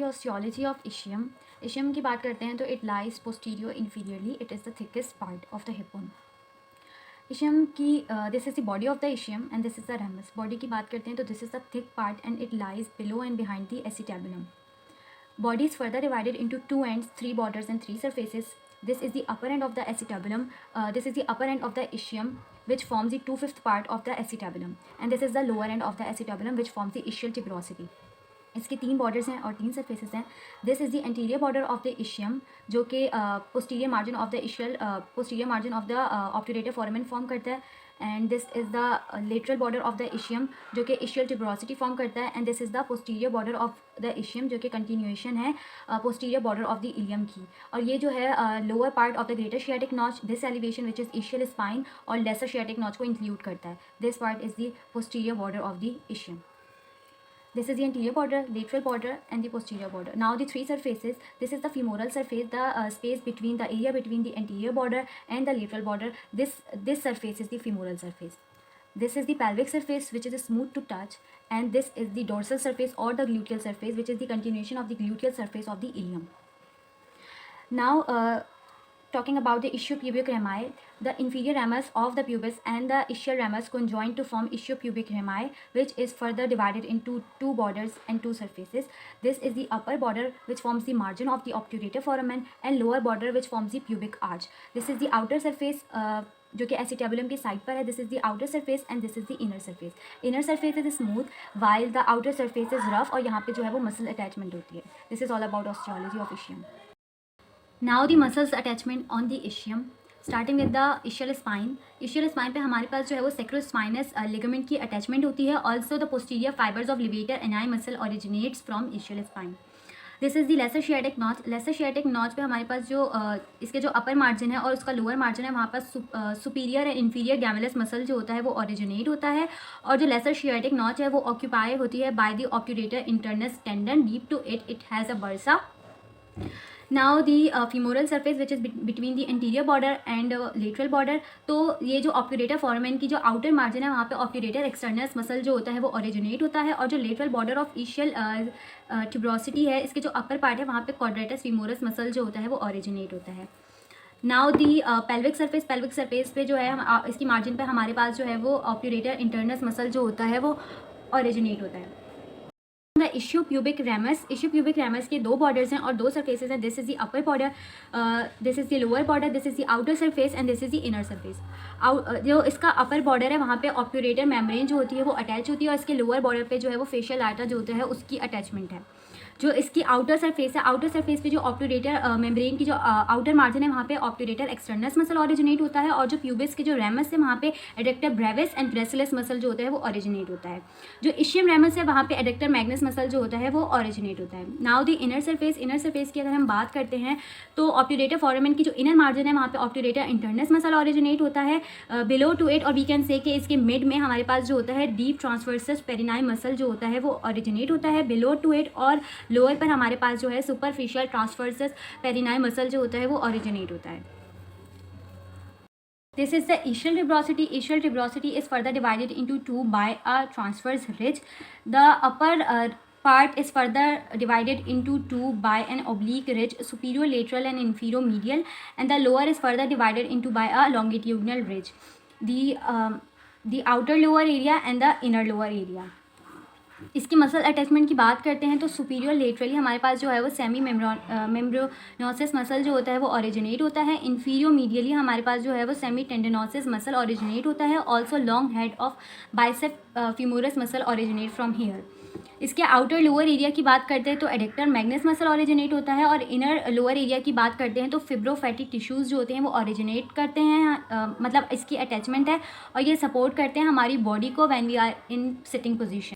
Osteology of ischium. Ischium की बात करते हैं तो it lies posterior inferiorly. It is the thickest part of the hip bone. Ischium की this is the body of the ischium and this is the ramus. Body की बात करते हैं तो this is the thick part and it lies below and behind the acetabulum. Body is further divided into two ends, three borders and three surfaces. This is the upper end of the acetabulum. This is the upper end of the ischium, which forms the 2/5 part of the acetabulum, and this is the lower end of the acetabulum, which forms the ischial tuberosity. इसके तीन borders हैं और तीन surfaces हैं. This is the anterior border of the ischium, जो कि posterior margin of the essential posterior margin of the obturator foramen form करता है. And this is the lateral border of the ischium, जो कि इशियल ट्यूबरोसिटी फॉर्म करता है. And this is the posterior border of the ischium, जो कि continuation है posterior border of the ilium की. और ये जो है lower part of the greater sciatic notch, this elevation which is essential spine और लेसर शियाटिक नॉच को इंक्लूड करता है. This part is the posterior border of the ischium. This is the anterior border, lateral border and the posterior border. Now the three surfaces. This is the femoral surface, the space between the area between the anterior border and the lateral border. This surface is the femoral surface. This is the pelvic surface, which is smooth to touch, and this is the dorsal surface or the gluteal surface, which is the continuation of the gluteal surface of the ilium. Now talking about the ischiopubic rami, the inferior ramus of the pubis and the ischial ramus conjoin to form ischiopubic rami, which is further divided into two borders and two surfaces. This is the upper border, which forms the margin of the obturator foramen, and lower border, which forms the pubic arch. This is the outer surface, जो कि acetabulum की side पर है. This is the outer surface and this is the inner surface. Inner surface is smooth while the outer surface is rough, और यहाँ पे जो है वो मसल अटैचमेंट होती है. This is all about osteology of ischium. Now the muscles attachment on the ischium, starting with the ischial spine. Ischial spine पे हमारे पास जो है वो sacrospinous ligament की attachment होती है. Also the posterior fibers of levator ani muscle originates from ischial spine. This is the lesser sciatic notch. Lesser sciatic notch पे हमारे पास जो इसके जो upper margin है और उसका lower margin है, वहाँ पर superior and inferior gemellus muscle जो होता है वो originate होता है. और जो lesser sciatic notch है वो occupy होती है by the obturator internus tendon. Deep to it has a bursa. Now the femoral surface which is between the anterior border and lateral border. तो ये जो ऑब्ट्यूरेटर फोरामेन की जो आउटर मार्जिन है, वहाँ पे ऑब्ट्यूरेटर एक्सटर्नस मसल जो होता है वो ओरिजिनेट होता है. और जो lateral border of essential tuberosity है, इसके जो अपर पार्ट है, वहाँ पे क्वाड्रेटस फीमोरस मसल जो होता है वो ओरिजिनेट होता है. नाउ दी पेल्विक सरफेस पे जो है इसकी मार्जिन पे हमारे पास जो है वो ऑब्ट्यूरेटर इंटरनस मसल जो होता है वो ओरिजिनेट होता है. द इश्योप्यूबिक रैमस के दो बॉर्डर्स हैं और दो सरफेसेस हैं. This is the upper border, this is the lower border, this is the outer surface and this is the inner surface. जो इसका अपर बॉर्डर है, वहाँ पे ऑब्ट्यूरेटर मेम्ब्रेन जो होती है वो अटैच होती है, और इसके लोअर बॉर्डर पे जो है वो फेशियल आर्टरी जो होता है उसकी अटैचमेंट है. जो इसकी आउटर सरफेस है, आउटर सरफेस पे जो ऑब्ट्यूरेटर मेम्ब्रेन की जो आउटर मार्जिन है, वहाँ पे ऑब्ट्यूरेटर एक्सटर्नस मसल ओरिजिनेट होता है. और जो प्यूबिस के जो रैमस है, वहाँ पे adductor Brevis and gracilis muscle जो होता है वो ओरिजिनेट होता है. जो इशियम रैमस है, वहाँ पे एडेक्टर मैग्नस मसल जो होता है वो ओरिजिनेट होता है. नाउ द इनर सरफेस की अगर हम बात करते हैं तो ऑब्ट्यूरेटर फोरामेन की जो इनर मार्जिन है, वहाँ पे ऑब्ट्यूरेटर इंटरनस मसल ओरिजिनेट होता है बिलो टू इट. और वी कैन से कि इसके मिड में हमारे पास जो होता है डीप ट्रांसवर्सस पेरिनाई मसल जो होता है वो ओरिजिनेट होता है बिलो टू इट. और लोअर पर हमारे पास जो है सुपरफिशियल ट्रांसवर्सस पेरिनाई मसल जो होता है वो ओरिजिनेट होता है. This is the ischial tuberosity. Ischial tuberosity is further divided into two by a transverse ridge. The upper part is further divided into two by an oblique ridge, superior lateral and inferior medial, and the lower is further divided into by a longitudinal ridge. The outer lower area and the inner lower area. इसकी muscle attachment की बात करते हैं तो superior laterally हमारे पास जो है वो सेमी मेम्ब्रेनोसिस मसल जो होता है वो ओरिजिनेट होता है. इन्फीरियर मीडियली हमारे पास जो है वो सेमी टेंडनोसिस मसल ओरिजिनेट होता है. Also long head of bicep femoris muscle originate from here. इसके आउटर लोअर एरिया की बात करते हैं तो एडेक्टर मैग्नस मसल ओरिजिनेट होता है. और इनर लोअर एरिया की बात करते हैं तो फिब्रोफैटी टिश्यूज़ जो होते हैं वो ओरिजिनेट करते हैं, मतलब इसकी अटैचमेंट है और ये सपोर्ट करते हैं हमारी बॉडी को when we are in sitting position.